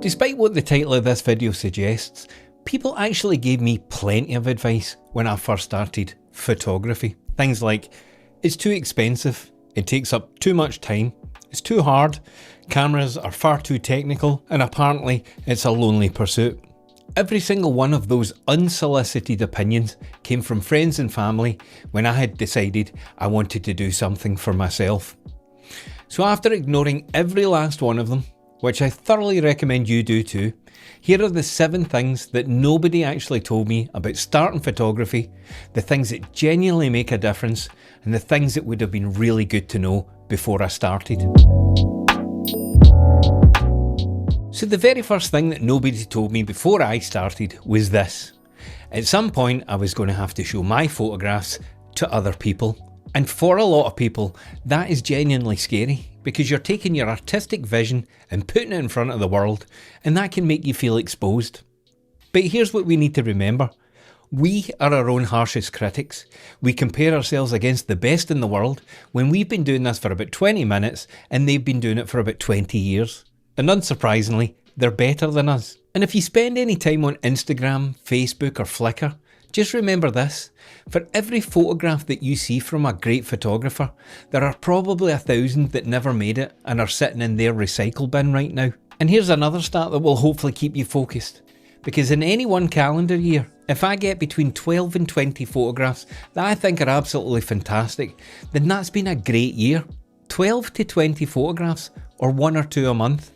Despite what the title of this video suggests, people actually gave me plenty of advice when I first started photography. Things like, it's too expensive, it takes up too much time, it's too hard, cameras are far too technical, and apparently it's a lonely pursuit. Every single one of those unsolicited opinions came from friends and family when I had decided I wanted to do something for myself. So after ignoring every last one of them, which I thoroughly recommend you do too, here are the 7 things that nobody actually told me about starting photography, the things that genuinely make a difference, and the things that would have been really good to know before I started. So the very first thing that nobody told me before I started was this. At some point I was going to have to show my photographs to other people. And for a lot of people, that is genuinely scary because you're taking your artistic vision and putting it in front of the world, and that can make you feel exposed. But here's what we need to remember. We are our own harshest critics. We compare ourselves against the best in the world when we've been doing this for about 20 minutes and they've been doing it for about 20 years. And unsurprisingly, they're better than us. And if you spend any time on Instagram, Facebook or Flickr, just remember this. For every photograph that you see from a great photographer, there are probably 1,000 that never made it and are sitting in their recycle bin right now. And here's another stat that will hopefully keep you focused. Because in any one calendar year, if I get between 12 and 20 photographs that I think are absolutely fantastic, then that's been a great year. 12 to 20 photographs, or 1 or 2 a month.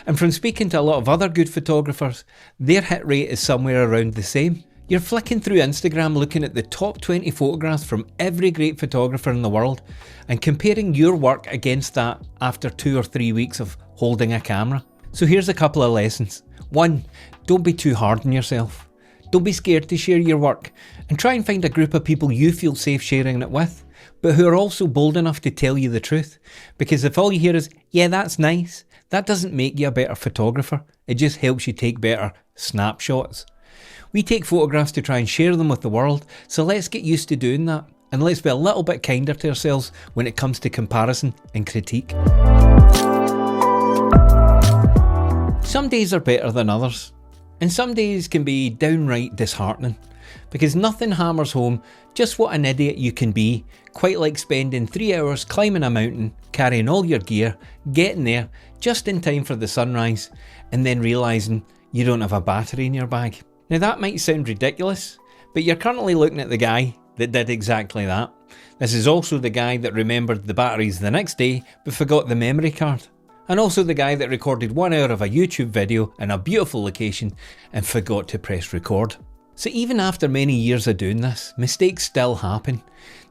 And from speaking to a lot of other good photographers, their hit rate is somewhere around the same. You're flicking through Instagram looking at the top 20 photographs from every great photographer in the world and comparing your work against that after 2 or 3 weeks of holding a camera. So here's a couple of lessons. 1, don't be too hard on yourself. Don't be scared to share your work, and try and find a group of people you feel safe sharing it with, but who are also bold enough to tell you the truth. Because if all you hear is, yeah, that's nice, that doesn't make you a better photographer. It just helps you take better snapshots. We take photographs to try and share them with the world, so let's get used to doing that, and let's be a little bit kinder to ourselves when it comes to comparison and critique. Some days are better than others, and some days can be downright disheartening, because nothing hammers home just what an idiot you can be, quite like spending 3 hours climbing a mountain, carrying all your gear, getting there just in time for the sunrise, and then realising you don't have a battery in your bag. Now that might sound ridiculous, but you're currently looking at the guy that did exactly that. This is also the guy that remembered the batteries the next day but forgot the memory card. And also the guy that recorded 1 hour of a YouTube video in a beautiful location and forgot to press record. So even after many years of doing this, mistakes still happen.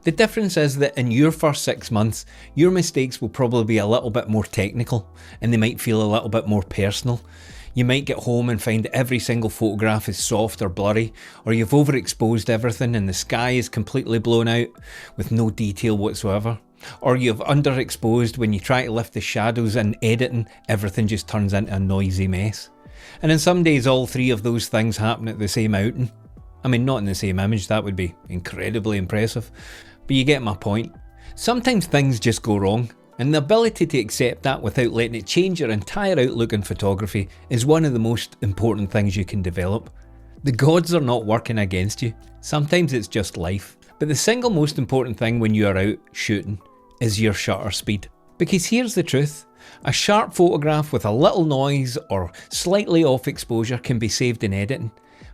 The difference is that in your first 6 months, your mistakes will probably be a little bit more technical and they might feel a little bit more personal. You might get home and find that every single photograph is soft or blurry, or you've overexposed everything and the sky is completely blown out with no detail whatsoever. Or you've underexposed when you try to lift the shadows and editing, everything just turns into a noisy mess. And in some days all 3 of those things happen at the same outing. I mean, not in the same image, that would be incredibly impressive, but you get my point. Sometimes things just go wrong, and the ability to accept that without letting it change your entire outlook on photography is one of the most important things you can develop. The gods are not working against you, sometimes it's just life. But the single most important thing when you are out shooting is your shutter speed. Because here's the truth, a sharp photograph with a little noise or slightly off exposure can be saved in editing,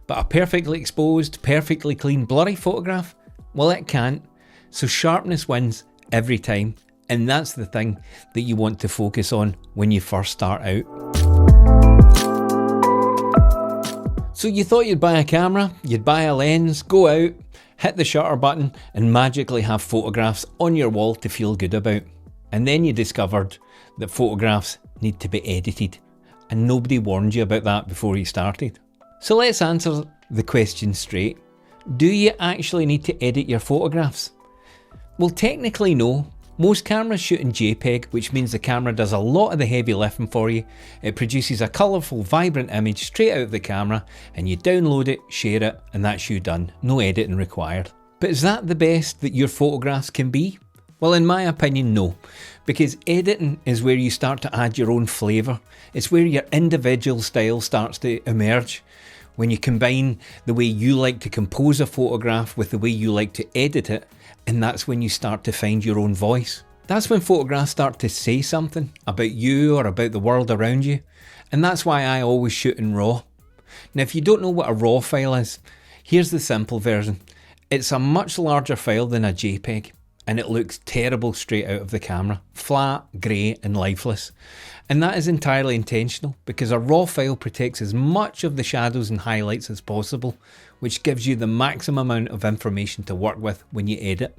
but a perfectly exposed, perfectly clean, blurry photograph, well, it can't. So sharpness wins every time, and that's the thing that you want to focus on when you first start out. So you thought you'd buy a camera, you'd buy a lens, go out, hit the shutter button and magically have photographs on your wall to feel good about. And then you discovered that photographs need to be edited, and nobody warned you about that before you started. So let's answer the question straight. Do you actually need to edit your photographs? Well, technically no. Most cameras shoot in JPEG, which means the camera does a lot of the heavy lifting for you. It produces a colourful, vibrant image straight out of the camera, and you download it, share it, and that's you done. No editing required. But is that the best that your photographs can be? Well, in my opinion, no. Because editing is where you start to add your own flavour. It's where your individual style starts to emerge. When you combine the way you like to compose a photograph with the way you like to edit it, and that's when you start to find your own voice. That's when photographs start to say something about you or about the world around you. And that's why I always shoot in RAW. Now, if you don't know what a RAW file is, here's the simple version. It's a much larger file than a JPEG, and it looks terrible straight out of the camera. Flat, grey and lifeless. And that is entirely intentional, because a RAW file protects as much of the shadows and highlights as possible, which gives you the maximum amount of information to work with when you edit.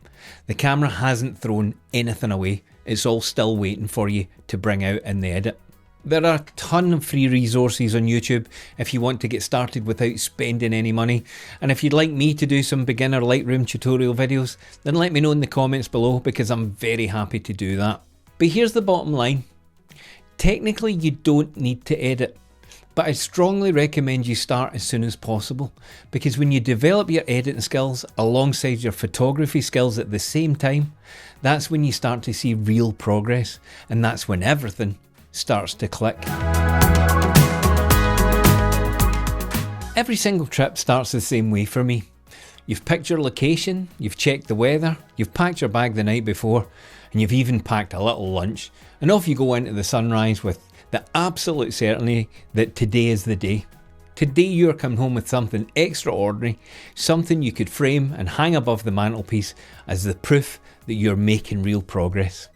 The camera hasn't thrown anything away. It's all still waiting for you to bring out in the edit. There are a ton of free resources on YouTube if you want to get started without spending any money. And if you'd like me to do some beginner Lightroom tutorial videos, then let me know in the comments below, because I'm very happy to do that. But here's the bottom line. Technically, you don't need to edit, but I strongly recommend you start as soon as possible, because when you develop your editing skills alongside your photography skills at the same time, that's when you start to see real progress, and that's when everything starts to click. Every single trip starts the same way for me. You've picked your location, you've checked the weather, you've packed your bag the night before, and you've even packed a little lunch, and off you go into the sunrise with the absolute certainty that today is the day. Today you're coming home with something extraordinary, something you could frame and hang above the mantelpiece as the proof that you're making real progress.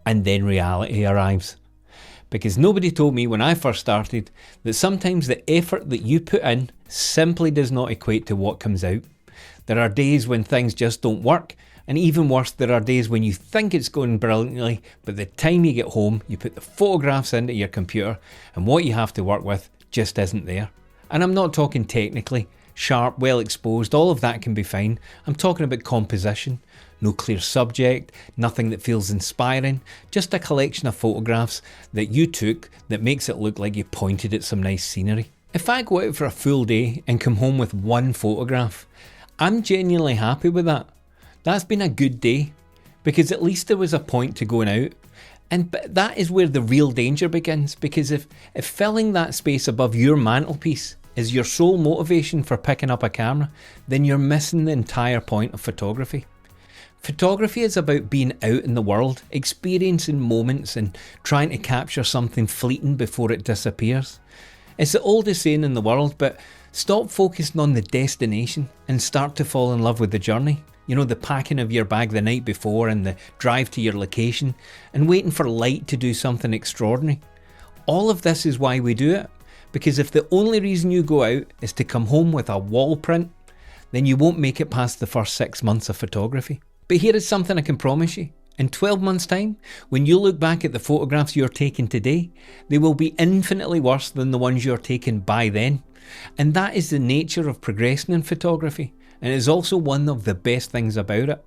And then reality arrives. Because nobody told me when I first started that sometimes the effort that you put in simply does not equate to what comes out. There are days when things just don't work, and even worse, there are days when you think it's going brilliantly, but the time you get home, you put the photographs into your computer, and what you have to work with just isn't there. And I'm not talking technically, sharp, well exposed, all of that can be fine. I'm talking about composition. No clear subject, nothing that feels inspiring, just a collection of photographs that you took that makes it look like you pointed at some nice scenery. If I go out for a full day and come home with one photograph, I'm genuinely happy with that. That's been a good day, because at least there was a point to going out. And that is where the real danger begins, because if filling that space above your mantelpiece is your sole motivation for picking up a camera, then you're missing the entire point of photography. Photography is about being out in the world, experiencing moments and trying to capture something fleeting before it disappears. It's the oldest saying in the world, but stop focusing on the destination and start to fall in love with the journey. You know, the packing of your bag the night before and the drive to your location and waiting for light to do something extraordinary. All of this is why we do it, because if the only reason you go out is to come home with a wall print, then you won't make it past the first 6 months of photography. But here is something I can promise you. In 12 months' time, when you look back at the photographs you're taking today, they will be infinitely worse than the ones you're taking by then. And that is the nature of progressing in photography, and it is also one of the best things about it.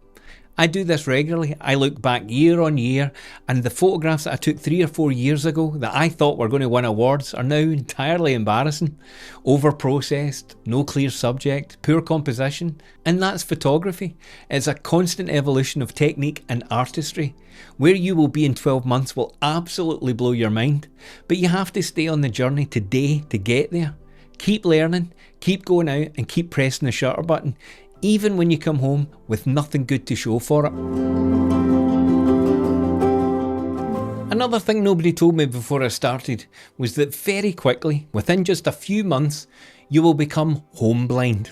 I do this regularly. I look back year on year, and the photographs that I took 3 or 4 years ago that I thought were going to win awards are now entirely embarrassing. Over-processed, no clear subject, poor composition, and that's photography. It's a constant evolution of technique and artistry. Where you will be in 12 months will absolutely blow your mind, but you have to stay on the journey today to get there. Keep learning, keep going out, and keep pressing the shutter button, even when you come home with nothing good to show for it. Another thing nobody told me before I started was that very quickly, within just a few months, you will become home blind.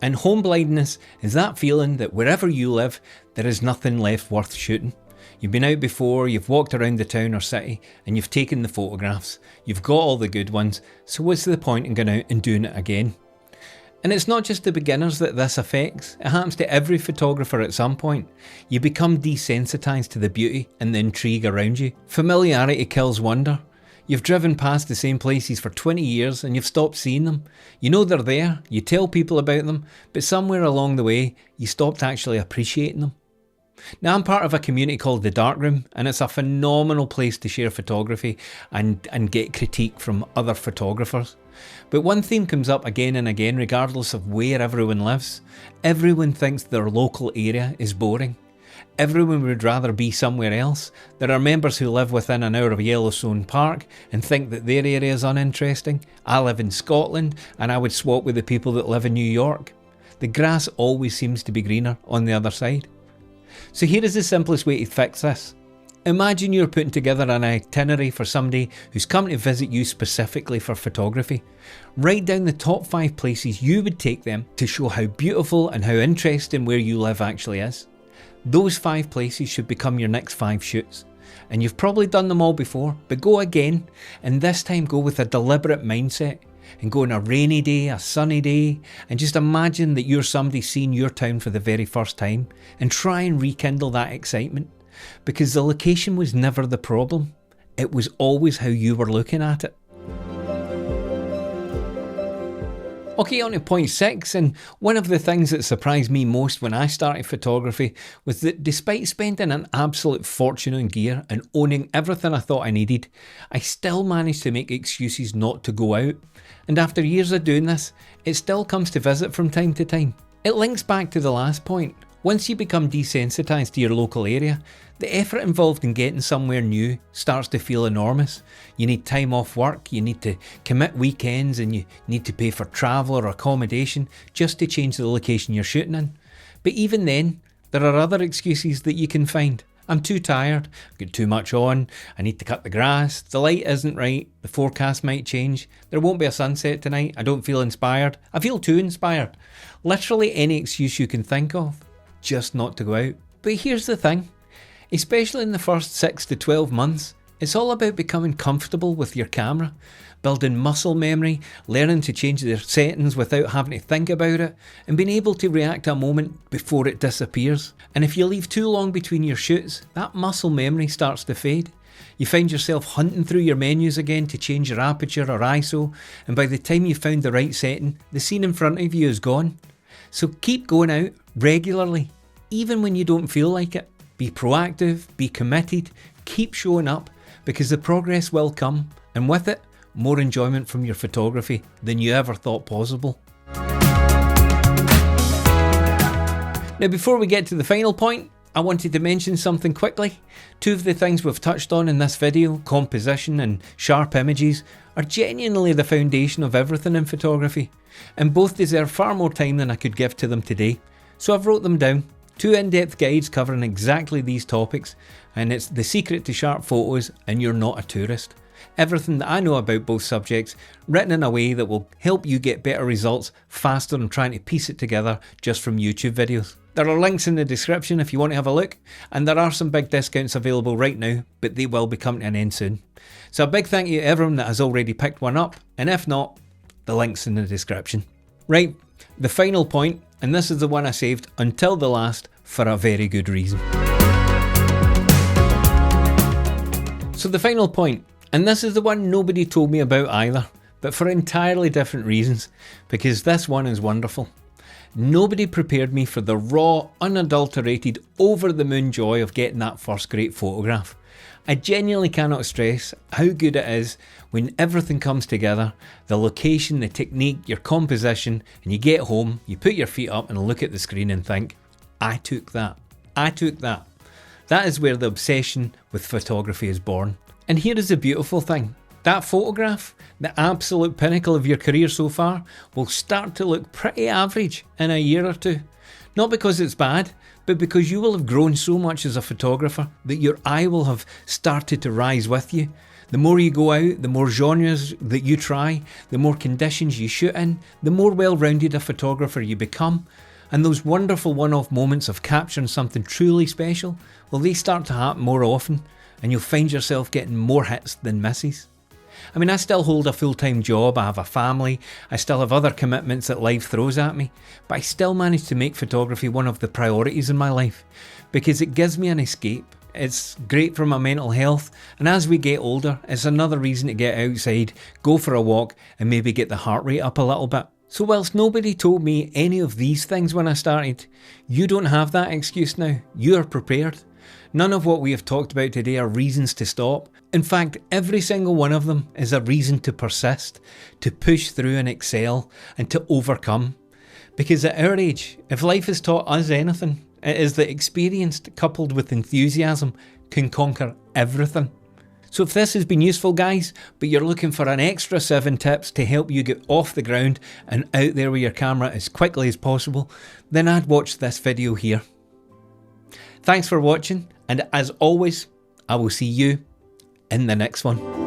And home blindness is that feeling that wherever you live, there is nothing left worth shooting. You've been out before, you've walked around the town or city, and you've taken the photographs. You've got all the good ones, so what's the point in going out and doing it again? And it's not just the beginners that this affects, it happens to every photographer at some point. You become desensitised to the beauty and the intrigue around you. Familiarity kills wonder. You've driven past the same places for 20 years and you've stopped seeing them. You know they're there, you tell people about them, but somewhere along the way, you stopped actually appreciating them. Now, I'm part of a community called The Darkroom, and it's a phenomenal place to share photography and get critique from other photographers. But one theme comes up again and again, regardless of where everyone lives. Everyone thinks their local area is boring. Everyone would rather be somewhere else. There are members who live within an hour of Yellowstone Park and think that their area is uninteresting. I live in Scotland and I would swap with the people that live in New York. The grass always seems to be greener on the other side. So here is the simplest way to fix this. Imagine you're putting together an itinerary for somebody who's come to visit you specifically for photography. Write down the top 5 places you would take them to show how beautiful and how interesting where you live actually is. Those 5 places should become your next 5 shoots. And you've probably done them all before, but go again, and this time go with a deliberate mindset. And go on a rainy day, a sunny day, and just imagine that you're somebody seeing your town for the very first time, and try and rekindle that excitement. Because the location was never the problem, it was always how you were looking at it. Okay, on to point 6, and one of the things that surprised me most when I started photography was that despite spending an absolute fortune on gear and owning everything I thought I needed, I still managed to make excuses not to go out. And after years of doing this, it still comes to visit from time to time. It links back to the last point. Once you become desensitised to your local area, the effort involved in getting somewhere new starts to feel enormous. You need time off work, you need to commit weekends, and you need to pay for travel or accommodation just to change the location you're shooting in. But even then, there are other excuses that you can find. I'm too tired, I've got too much on, I need to cut the grass, the light isn't right, the forecast might change, there won't be a sunset tonight, I don't feel inspired, I feel too inspired. Literally any excuse you can think of, just not to go out. But here's the thing, especially in the first 6 to 12 months, it's all about becoming comfortable with your camera, building muscle memory, learning to change their settings without having to think about it, and being able to react to a moment before it disappears. And if you leave too long between your shoots, that muscle memory starts to fade. You find yourself hunting through your menus again to change your aperture or ISO, and by the time you've found the right setting, the scene in front of you is gone. So keep going out regularly, even when you don't feel like it. Be proactive, be committed, keep showing up, because the progress will come, and with it, more enjoyment from your photography than you ever thought possible. Now before we get to the final point, I wanted to mention something quickly. 2 of the things we've touched on in this video, composition and sharp images, are genuinely the foundation of everything in photography, and both deserve far more time than I could give to them today. So I've wrote them down. 2 in-depth guides covering exactly these topics, and it's the secret to sharp photos and you're not a tourist. Everything that I know about both subjects written in a way that will help you get better results faster than trying to piece it together just from YouTube videos. There are links in the description if you want to have a look, and there are some big discounts available right now, but they will be coming to an end soon. So a big thank you to everyone that has already picked one up, and if not, the link's in the description. Right, the final point, and this is the one I saved until the last for a very good reason. So the final point, and this is the one nobody told me about either, but for entirely different reasons, because this one is wonderful. Nobody prepared me for the raw, unadulterated, over-the-moon joy of getting that first great photograph. I genuinely cannot stress how good it is when everything comes together, the location, the technique, your composition, and you get home, you put your feet up and look at the screen and think, I took that. I took that. That is where the obsession with photography is born. And here is the beautiful thing. That photograph, the absolute pinnacle of your career so far, will start to look pretty average in a year or 2. Not because it's bad, but because you will have grown so much as a photographer that your eye will have started to rise with you. The more you go out, the more genres that you try, the more conditions you shoot in, the more well-rounded a photographer you become. And those wonderful one-off moments of capturing something truly special, well, they start to happen more often, and you'll find yourself getting more hits than misses. I mean, I still hold a full-time job, I have a family, I still have other commitments that life throws at me, but I still manage to make photography one of the priorities in my life, because it gives me an escape. It's great for my mental health, and as we get older, it's another reason to get outside, go for a walk, and maybe get the heart rate up a little bit. So whilst nobody told me any of these things when I started, you don't have that excuse now. You are prepared. None of what we have talked about today are reasons to stop. In fact, every single one of them is a reason to persist, to push through and excel, and to overcome. Because at our age, if life has taught us anything, It is that experience coupled with enthusiasm can conquer everything. So if this has been useful, guys, but you're looking for an extra 7 tips to help you get off the ground and out there with your camera as quickly as possible, then I'd watch this video here. Thanks for watching, and as always, I will see you in the next one.